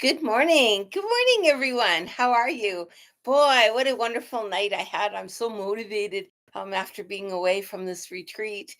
Good morning. Good morning, everyone. How are you? Boy, what a wonderful night I had. I'm so motivated after being away from this retreat.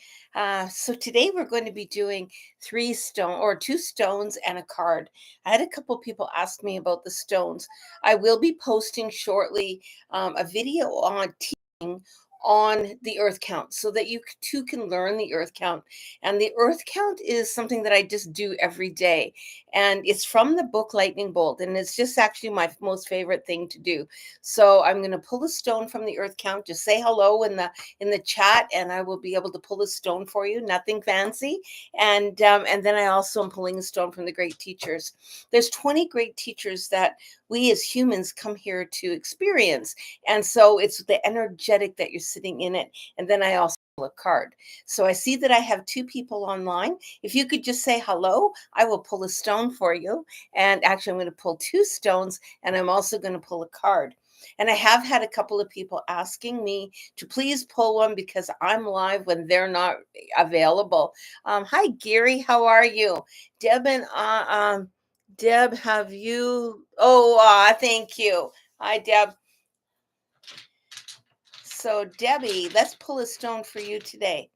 So today we're going to be doing two stones and a card. I had a couple people ask me about the stones. I will be posting shortly a video on teaching on the earth count so that too can learn the earth count. And the earth count is something that I just do every day, and it's from the book Lightning Bolt, and it's just actually my most favorite thing to do. So I'm going to pull a stone from the earth count. Just say hello in the chat, and I will be able to pull a stone for you. Nothing fancy. And then I also am pulling a stone from the great teachers. There's 20 great teachers that we as humans come here to experience, and so it's the energetic that you're sitting in it. And then I also pull a card. So I see that I have two people online. If you could just say hello, I will pull a stone for you. And actually, I'm going to pull two stones, and I'm also going to pull a card. And I have had a couple of people asking me to please pull one because I'm live when they're not available. Hi, Gary. How are you? Deb and Deb, have you? Oh, thank you. Hi, Deb. So, Debbie, let's pull a stone for you today.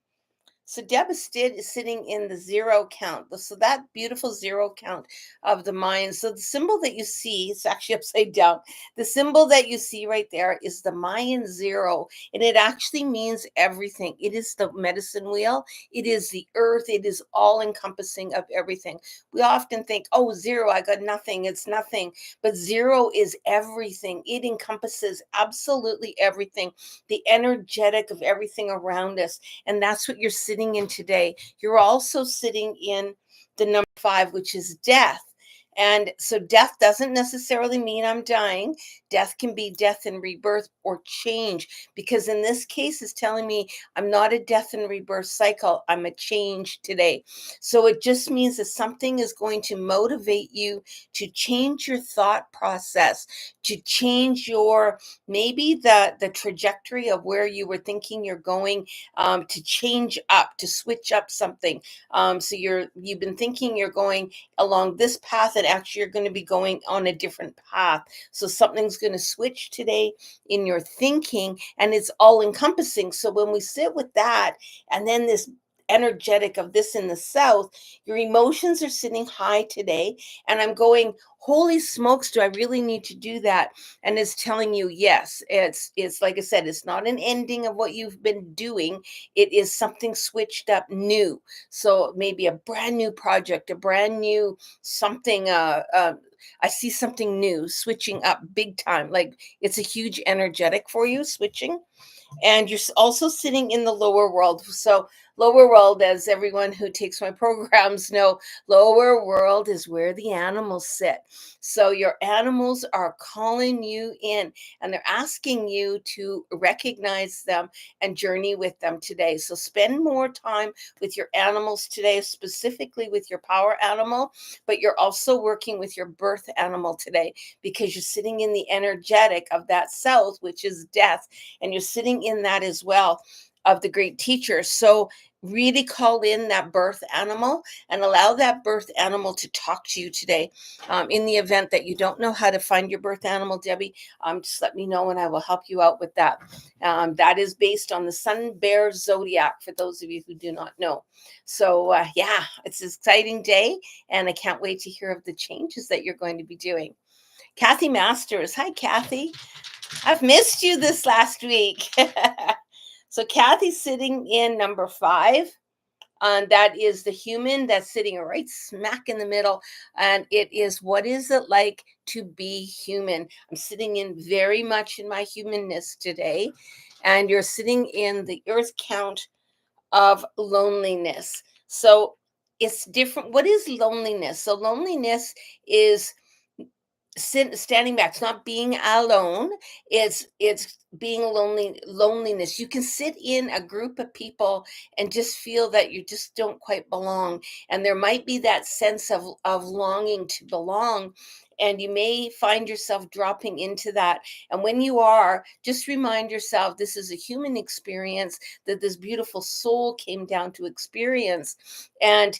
So Devastated is sitting in the zero count. So that beautiful zero count of the mind. So the symbol that you see, it's actually upside down. The symbol that you see right there is the Mayan zero. And it actually means everything. It is the medicine wheel. It is the earth. It is all encompassing of everything. We often think, oh, zero, I got nothing. It's nothing. But zero is everything. It encompasses absolutely everything, the energetic of everything around us. And that's what you're sitting in today. You're also sitting in the number five, which is death. And so death doesn't necessarily mean I'm dying. Death can be death and rebirth or change, because in this case, it's telling me I'm not a death and rebirth cycle. I'm a change today. So it just means that something is going to motivate you to change your thought process, to change your maybe the trajectory of where you were thinking you're going, to change up, to switch up something. So you've been thinking you're going along this path, and actually you're going to be going on a different path. So something's going to switch today in your thinking, and it's all encompassing. So when we sit with that, and then this energetic of this in the south, your emotions are sitting high today. And I'm going, holy smokes, do I really need to do that? And it's telling you, yes. It's like I said, it's not an ending of what you've been doing. It is something switched up new. So maybe a brand new project, a brand new something. I see something new switching up big time. Like it's a huge energetic for you switching. And you're also sitting in the lower world. So lower world, as everyone who takes my programs know, lower world is where the animals sit. So your animals are calling you in, and they're asking you to recognize them and journey with them today. So spend more time with your animals today, specifically with your power animal, but you're also working with your birth animal today, because you're sitting in the energetic of that south, which is death, and you're sitting in that as well, of the great teachers. So really call in that birth animal and allow that birth animal to talk to you today. In the event that you don't know how to find your birth animal, Debbie, just let me know and I will help you out with that. That is based on the Sun Bear Zodiac, for those of you who do not know. So yeah, it's an exciting day, and I can't wait to hear of the changes that you're going to be doing. Kathy Masters. Hi, Kathy. I've missed you this last week. So Kathy's sitting in number five. And that is the human that's sitting right smack in the middle. And it is, what is it like to be human? I'm sitting in very much in my humanness today. And you're sitting in the earth count of loneliness. So it's different. What is loneliness? So loneliness is standing back. It's not being alone. It's being lonely. Loneliness, you can sit in a group of people and just feel that you just don't quite belong, and there might be that sense of longing to belong, and you may find yourself dropping into that. And when you are, just remind yourself this is a human experience that this beautiful soul came down to experience. And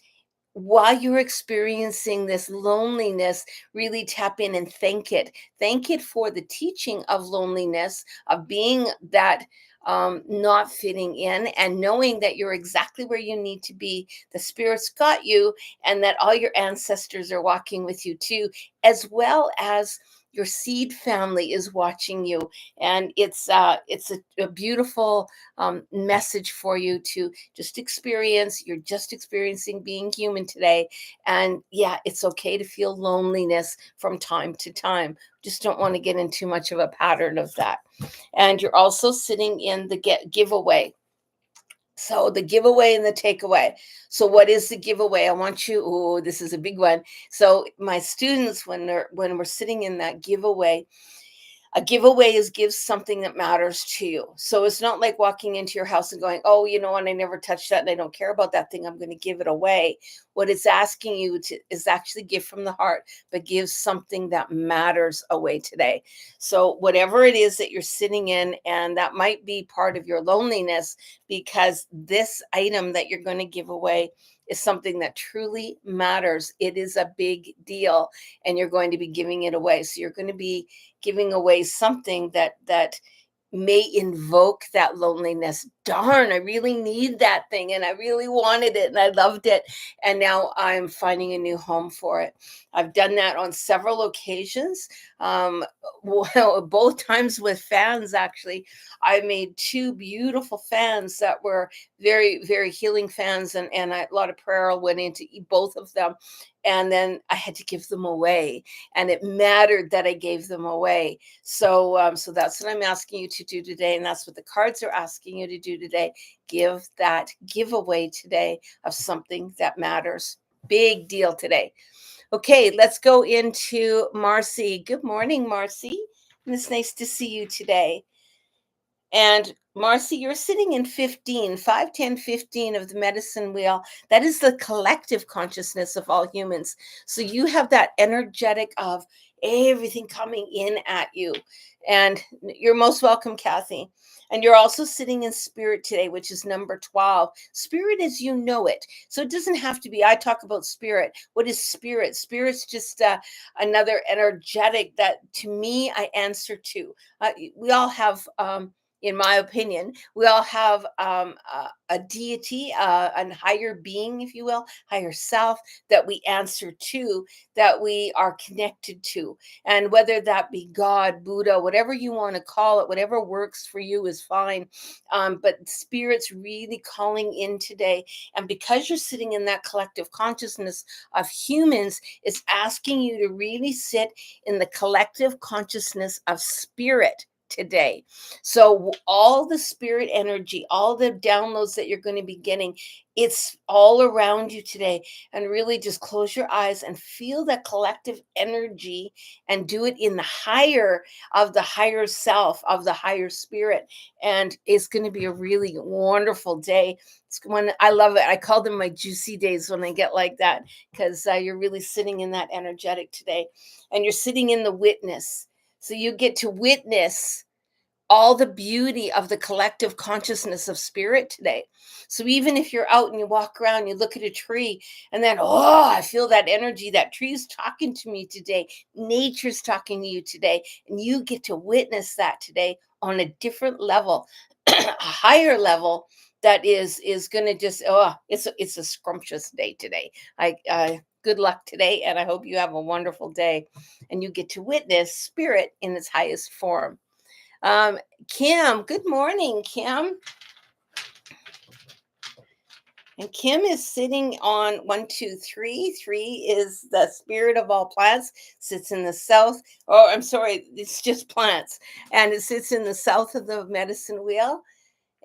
while you're experiencing this loneliness, really tap in and thank it. Thank it for the teaching of loneliness, of being that not fitting in, and knowing that you're exactly where you need to be. The Spirit's got you, and that all your ancestors are walking with you too, as well as your seed family is watching you. And it's a beautiful message for you to just experience. You're just experiencing being human today. And yeah, it's okay to feel loneliness from time to time. Just don't want to get in too much of a pattern of that. And you're also sitting in the giveaway. So the giveaway and the takeaway. So what is the giveaway? I want you, oh, this is a big one. So my students, when we're sitting in that giveaway, a giveaway is give something that matters to you. So it's not like walking into your house and going, oh, you know what, I never touched that and I don't care about that thing, I'm going to give it away. What it's asking you to is actually give from the heart, but give something that matters away today. So whatever it is that you're sitting in, and that might be part of your loneliness, because this item that you're going to give away is something that truly matters. It is a big deal, and you're going to be giving it away. So you're going to be giving away something that may invoke that loneliness. Darn, I really need that thing and I really wanted it and I loved it. And now I'm finding a new home for it. I've done that on several occasions. Well, both times with fans, actually. I made two beautiful fans that were very, very healing fans, and a lot of prayer went into both of them. And then I had to give them away, and it mattered that I gave them away. So that's what I'm asking you to do today, and that's what the cards are asking you to do today. Give that giveaway today of something that matters. Big deal today. Okay, let's go into Marcy. Good morning, Marcy. And it's nice to see you today. And Marcy, you're sitting in 15, 5, 10, 15 of the medicine wheel. That is the collective consciousness of all humans. So you have that energetic of everything coming in at you. And you're most welcome, Kathy. And you're also sitting in spirit today, which is number 12. Spirit as you know it. So it doesn't have to be, I talk about spirit. What is spirit? Spirit's just another energetic that to me I answer to. We all have in my opinion, we all have a deity, a higher being, if you will, higher self that we answer to, that we are connected to. And whether that be God, Buddha, whatever you want to call it, whatever works for you is fine. But spirit's really calling in today. And because you're sitting in that collective consciousness of humans, it's asking you to really sit in the collective consciousness of spirit today. So all the spirit energy, all the downloads that you're going to be getting, it's all around you today. And really just close your eyes and feel that collective energy and do it in the higher of the higher self, of the higher spirit. And it's going to be a really wonderful day. It's when I love it. I call them my juicy days when I get like that, because you're really sitting in that energetic today, and you're sitting in the witness. So you get to witness all the beauty of the collective consciousness of spirit today. So even if you're out and you walk around, you look at a tree, and then, oh, I feel that energy. That tree's talking to me today. Nature's talking to you today. And you get to witness that today on a different level, a higher level that is going to just, oh, it's a scrumptious day today. Good luck today, and I hope you have a wonderful day, and you get to witness spirit in its highest form. Um, Kim, good morning, Kim. And Kim is sitting on 1, 2, 3. 3 is the spirit of all plants, sits in the south. Oh, I'm sorry, it's just plants. And it sits in the south of the medicine wheel.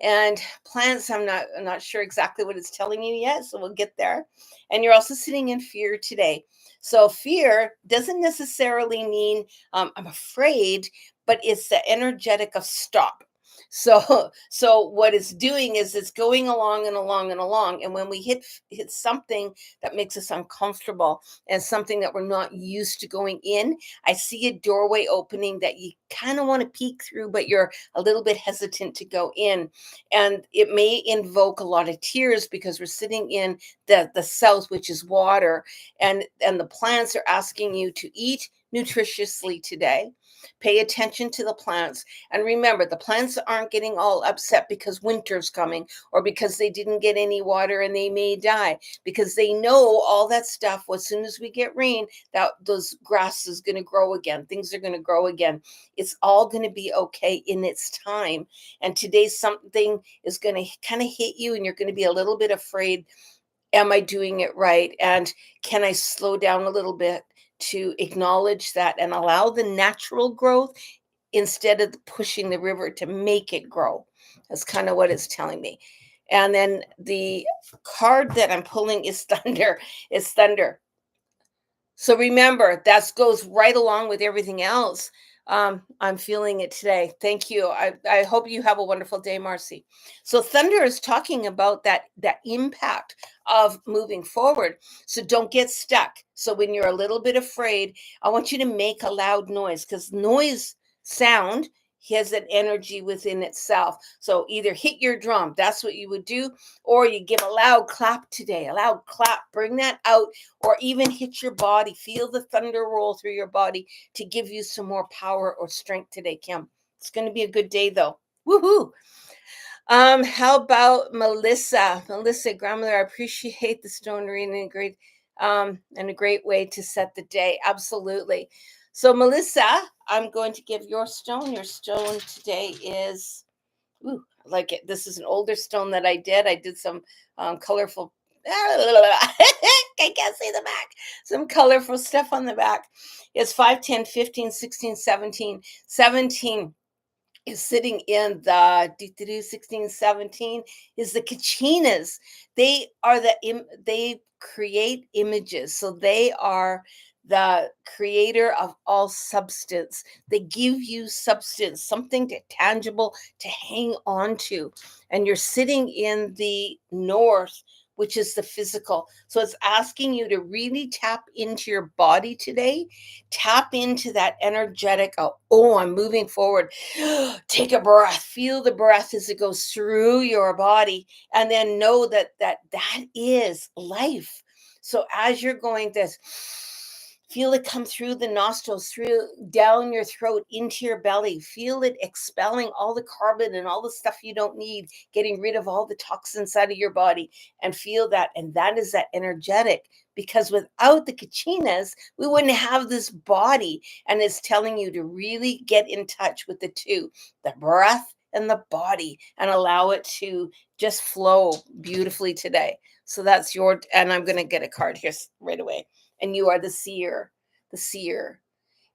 And plants, I'm not sure exactly what it's telling you yet, so we'll get there. And you're also sitting in fear today. So fear doesn't necessarily mean I'm afraid, but it's the energetic of stop. So what it's doing is it's going along and along and along. And when we hit something that makes us uncomfortable and something that we're not used to going in, I see a doorway opening that you kind of want to peek through, but you're a little bit hesitant to go in. And it may invoke a lot of tears because we're sitting in the south, which is water, and the plants are asking you to eat nutritiously today. Pay attention to the plants. And remember, the plants aren't getting all upset because winter's coming or because they didn't get any water and they may die, because they know all that stuff. As soon as we get rain, that those grass is going to grow again. Things are going to grow again. It's all going to be okay in its time. And today something is going to kind of hit you and you're going to be a little bit afraid. Am I doing it right? And can I slow down a little bit to acknowledge that and allow the natural growth instead of pushing the river to make it grow? That's kind of what it's telling me. And then the card that I'm pulling is thunder. Is thunder. So remember, that goes right along with everything else. I'm feeling it today. Thank you. I hope you have a wonderful day, Marcy. So thunder is talking about that impact of moving forward. So don't get stuck. So when you're a little bit afraid, I want you to make a loud noise, because noise, sound, has an energy within itself. So either hit your drum, that's what you would do, or you give a loud clap today, a loud clap, bring that out, or even hit your body. Feel the thunder roll through your body to give you some more power or strength today, Kim. It's going to be a good day, though. Woohoo! How about Melissa? Melissa, grandmother, I appreciate the stone reading, and a great way to set the day. Absolutely. So, Melissa, I'm going to give your stone. Your stone today is, ooh, I like it. This is an older stone that I did. I did some colorful. I can't see the back. Some colorful stuff on the back. It's 5, 10, 15, 16, 17. 17 is sitting in the 16, 17 is the kachinas. They are they create images. So they are the creator of all substance. They give you substance, something tangible to hang on to. And you're sitting in the north, which is the physical. So it's asking you to really tap into your body today. Tap into that energetic, oh, I'm moving forward. Take a breath. Feel the breath as it goes through your body, and then know that is life. So as you're going this, feel it come through the nostrils, through down your throat, into your belly. Feel it expelling all the carbon and all the stuff you don't need, getting rid of all the toxins out of your body, and feel that. And that is that energetic, because without the kachinas, we wouldn't have this body. And it's telling you to really get in touch with the two, the breath and the body, and allow it to just flow beautifully today. So that's and I'm going to get a card here right away. And you are the seer, the seer.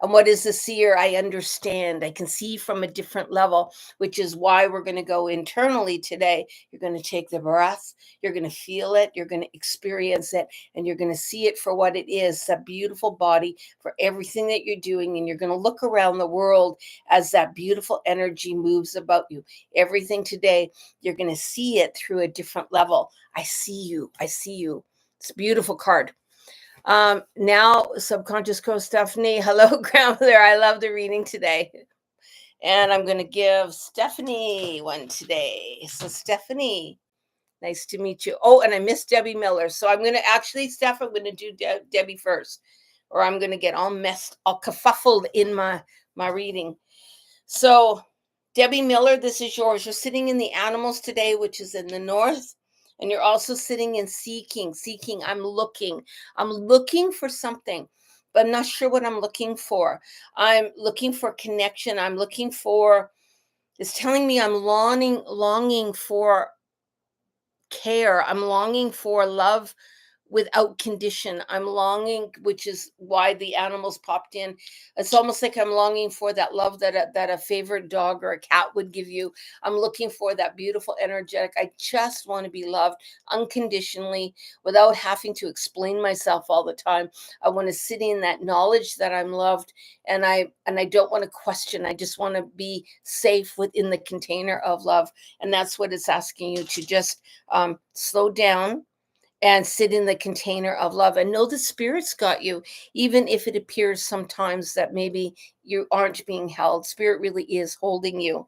And what is the seer? I understand. I can see from a different level, which is why we're going to go internally today. You're going to take the breath, you're going to feel it, you're going to experience it, and you're going to see it for what it is, that beautiful body, for everything that you're doing. And you're going to look around the world as that beautiful energy moves about you. Everything today, you're going to see it through a different level. I see you. I see you. It's a beautiful card. Now, subconscious co Stephanie. Hello, grandmother. I love the reading today. And I'm going to give Stephanie one today. So, Stephanie, nice to meet you. Oh, and I missed Debbie Miller. So, I'm going to actually, Steph, I'm going to do Debbie first, or I'm going to get all kerfuffled in my reading. So, Debbie Miller, this is yours. You're sitting in the animals today, which is in the north. And you're also sitting in seeking. I'm looking for something, but I'm not sure what I'm looking for. I'm looking for connection. I'm looking for, it's telling me I'm longing for care. I'm longing for love without condition. I'm longing, which is why the animals popped in. It's almost like I'm longing for that love that a favorite dog or a cat would give you. I'm looking for that beautiful energetic. I just want to be loved unconditionally without having to explain myself all the time. I want to sit in that knowledge that I'm loved, and I don't want to question. I just want to be safe within the container of love. And that's what it's asking you to just slow down and sit in the container of love and know the spirit's got you, even if it appears sometimes that maybe you aren't being held. Spirit really is holding you,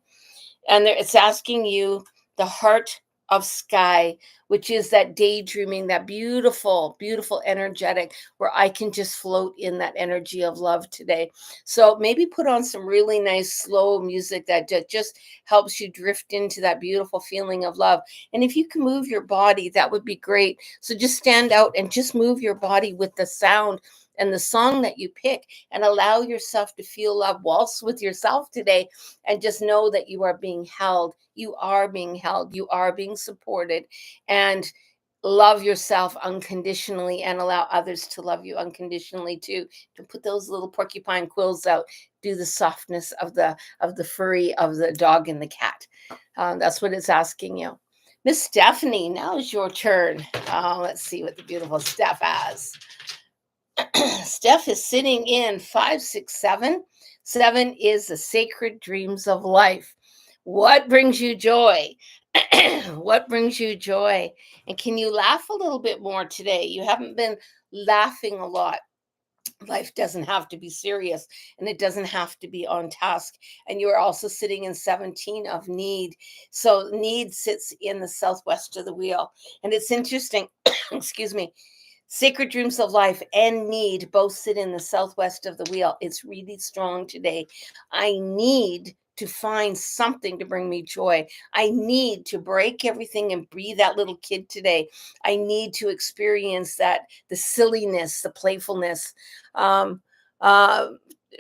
and it's asking you the heart of sky, which is that daydreaming, that beautiful, beautiful energetic where I can just float in that energy of love today. So maybe put on some really nice slow music that just helps you drift into that beautiful feeling of love. And if you can move your body, that would be great. So just stand out and just move your body with the sound and the song that you pick, and allow yourself to feel love. Waltz with yourself today, and just know that you are being held. You are being held. You are being supported. And love yourself unconditionally and allow others to love you unconditionally too. To put those little porcupine quills out, do the softness of the furry of the dog and the cat. That's what it's asking you. Miss Stephanie, now is your turn. Let's see what the beautiful Steph has. Steph is sitting in 567. Seven is the sacred dreams of life. What brings you joy? What brings you joy? And can you laugh a little bit more today? You haven't been laughing a lot. Life doesn't have to be serious, and it doesn't have to be on task. And you are also sitting in 17 of need. So need sits in the southwest of the wheel. And it's interesting, excuse me, sacred dreams of life and need both sit in the southwest of the wheel. It's really strong today. I need to find something to bring me joy. I need to break everything and be that little kid today. I need to experience that, the silliness, the playfulness. Um, uh,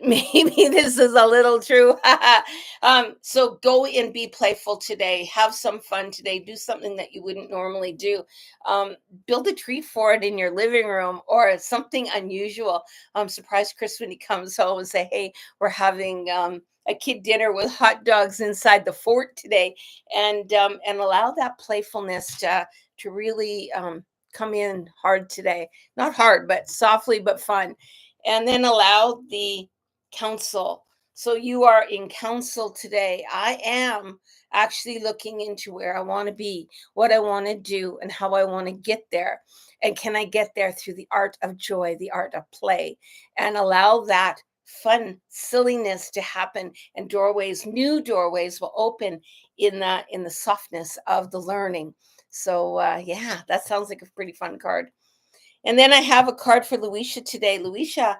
Maybe this is a little true. So go and be playful today. Have some fun today. Do something that you wouldn't normally do. Um, Build a tree for it in your living room or something unusual. Surprise Chris when he comes home and say, "Hey, we're having a kid dinner with hot dogs inside the fort today," and allow that playfulness to really come in hard today. Not hard, but softly, but fun. And then allow the counsel. So you are in counsel today. I am actually looking into where I want to be, what I want to do, and how I want to get there. And can I get there through the art of joy, the art of play, and allow that fun silliness to happen, and new doorways will open in the softness of the learning. So yeah, that sounds like a pretty fun card. And then I have a card for Luisha today. Luisha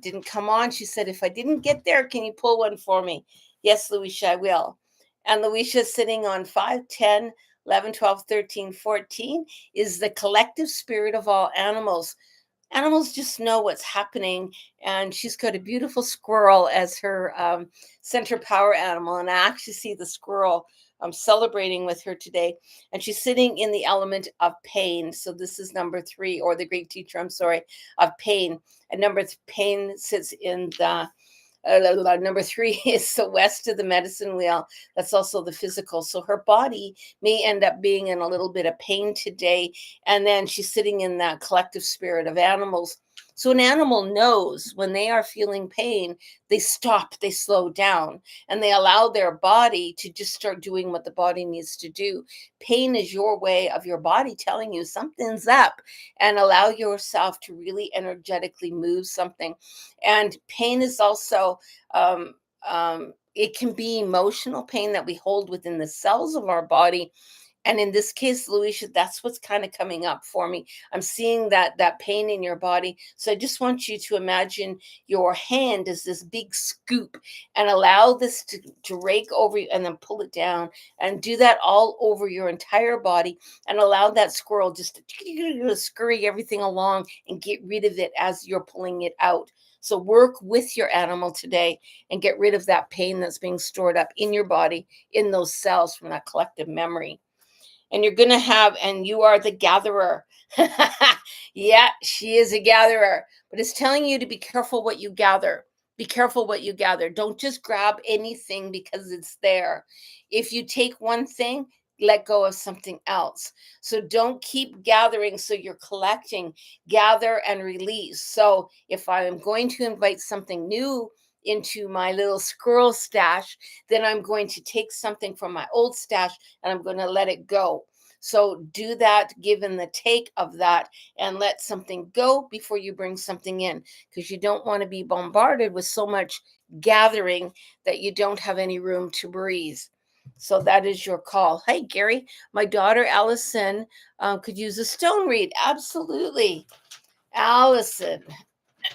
didn't come on. She said, if I didn't get there, can you pull one for me? Yes, Luisha, I will. And Luisha is sitting on 5, 10, 11, 12, 13, 14 is the collective spirit of all animals. Animals just know what's happening. And she's got a beautiful squirrel as her center power animal. And I actually see the squirrel celebrating with her today. And she's sitting in the element of pain. So this is number 3, or the great teacher, I'm sorry, of pain. And pain sits in the number 3 is the west of the medicine wheel. That's also the physical. So her body may end up being in a little bit of pain today. And then she's sitting in that collective spirit of animals. So an animal knows when they are feeling pain, they stop, they slow down, and they allow their body to just start doing what the body needs to do. Pain is your way of your body telling you something's up, and allow yourself to really energetically move something. And pain is also, it can be emotional pain that we hold within the cells of our body. And in this case, Luisha, that's what's kind of coming up for me. I'm seeing that pain in your body. So I just want you to imagine your hand as this big scoop, and allow this to rake over you and then pull it down, and do that all over your entire body, and allow that squirrel just to scurry everything along and get rid of it as you're pulling it out. So work with your animal today and get rid of that pain that's being stored up in your body, in those cells from that collective memory. And you're going to have, and you are the gatherer. Yeah, she is a gatherer, but it's telling you to be careful what you gather. Be careful what you gather. Don't just grab anything because it's there. If you take one thing, let go of something else. So don't keep gathering. So you're collecting, gather and release. So if I am going to invite something new into my little squirrel stash, then I'm going to take something from my old stash and I'm going to let it go. So do that, given the take of that, and let something go before you bring something in, because you don't want to be bombarded with so much gathering that you don't have any room to breathe. So that is your call. Hey, Gary, my daughter Allison could use a stone read. Absolutely. Allison.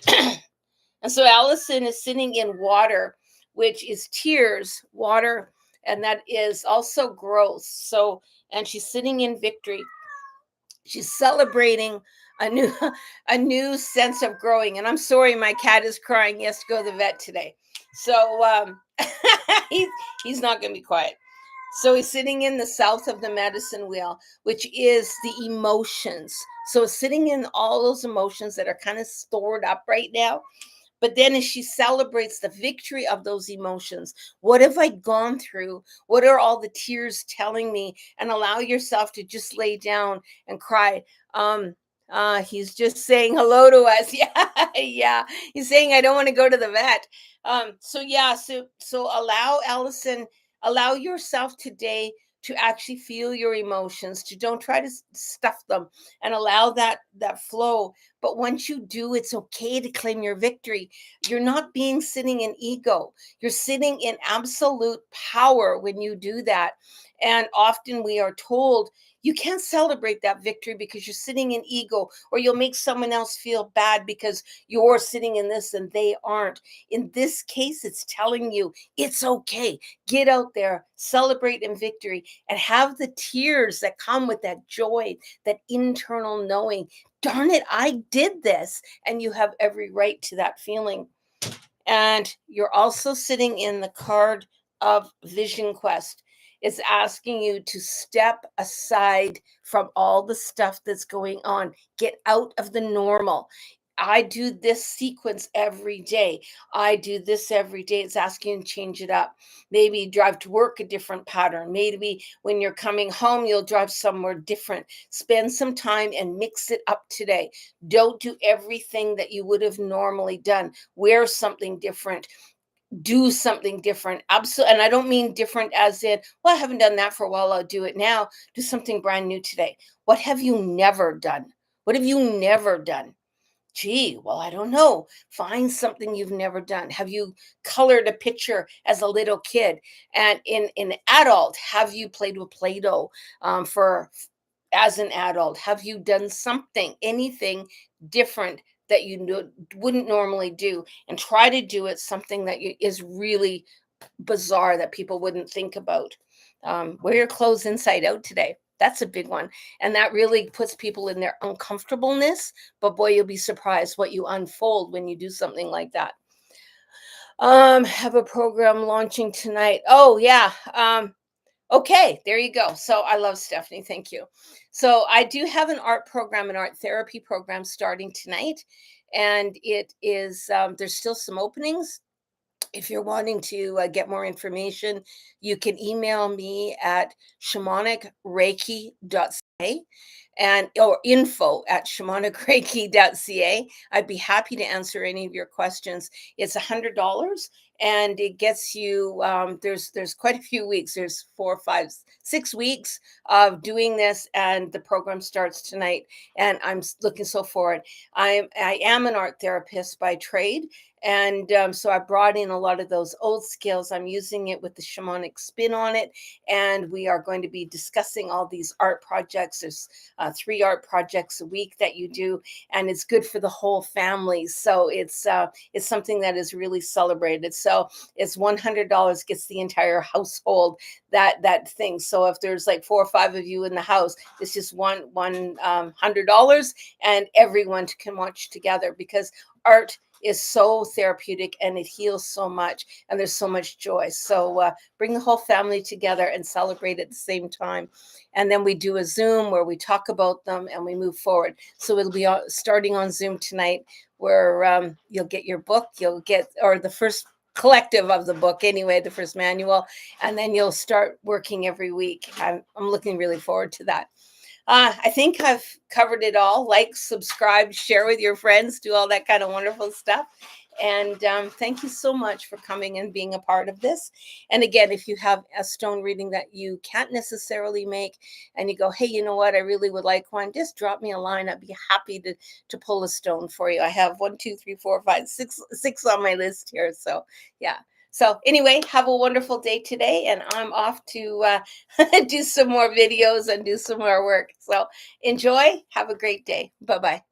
And so Allison is sitting in water, which is tears, water, and that is also growth. So, and she's sitting in victory. She's celebrating a new a new sense of growing. And I'm sorry, my cat is crying. He has to go to the vet today. So he's he's not going to be quiet. So he's sitting in the south of the medicine wheel, which is the emotions. So sitting in all those emotions that are kind of stored up right now. But then as she celebrates the victory of those emotions, what have I gone through? What are all the tears telling me? And allow yourself to just lay down and cry. He's just saying hello to us. Yeah, yeah. He's saying I don't want to go to the vet. So yeah, so allow Allison, allow yourself today to actually feel your emotions, to don't try to stuff them, and allow that flow. But once you do, it's okay to claim your victory. You're not being sitting in ego. You're sitting in absolute power when you do that. And often we are told you can't celebrate that victory because you're sitting in ego, or you'll make someone else feel bad because you're sitting in this and they aren't. In this case, it's telling you it's okay. Get out there, celebrate in victory, and have the tears that come with that joy, that internal knowing. Darn it, I did this. And you have every right to that feeling. And you're also sitting in the card of Vision Quest. It's asking you to step aside from all the stuff that's going on. Get out of the normal. I do this sequence every day. I do this every day. It's asking you to change it up. Maybe drive to work a different pattern. Maybe when you're coming home, you'll drive somewhere different. Spend some time and mix it up today. Don't do everything that you would have normally done. Wear something different, do something different. Absolutely. And I don't mean different as in, well, I haven't done that for a while, I'll do it now. Do something brand new today. What have you never done? What have you never done? Gee, well, I don't know. Find something you've never done. Have you colored a picture as a little kid? And in adult, have you played with Play-Doh for as an adult? Have you done something, anything different that you wouldn't normally do? And try to do it something that is really bizarre that people wouldn't think about. Wear your clothes inside out today. That's a big one. And that really puts people in their uncomfortableness. But boy, you'll be surprised what you unfold when you do something like that. Have a program launching tonight. Oh, yeah. Okay, there you go. So I love Stephanie. Thank you. So I do have an art program, an art therapy program starting tonight. And it is, there's still some openings. If you're wanting to get more information, you can email me at shamanicreiki.ca and or info@shamanicreiki.ca. I'd be happy to answer any of your questions. It's $100 and it gets you there's quite a few weeks. There's 4, 5, 6 weeks of doing this, and the program starts tonight, and I'm looking so forward. I am an art therapist by trade, and so I brought in a lot of those old skills. I'm using it with the shamanic spin on it. And we are going to be discussing all these art projects. There's 3 art projects a week that you do, and it's good for the whole family. So it's something that is really celebrated. So it's $100, gets the entire household that thing. So if there's like 4 or 5 of you in the house, it's just $100, and everyone can watch together, because art is so therapeutic and it heals so much. And there's so much joy. So bring the whole family together and celebrate at the same time. And then we do a Zoom where we talk about them and we move forward. So it'll be starting on Zoom tonight, where you'll get your book, you'll get, or the first collective of the book anyway, the first manual, and then you'll start working every week. I'm looking really forward to that. I think I've covered it all. Like, subscribe, share with your friends, do all that kind of wonderful stuff. And thank you so much for coming and being a part of this. And again, if you have a stone reading that you can't necessarily make and you go, hey, you know what, I really would like one, just drop me a line. I'd be happy to pull a stone for you. I have 1, 2, 3, 4, 5, 6 on my list here. So yeah. So anyway, have a wonderful day today, and I'm off to do some more videos and do some more work. So enjoy. Have a great day. Bye-bye.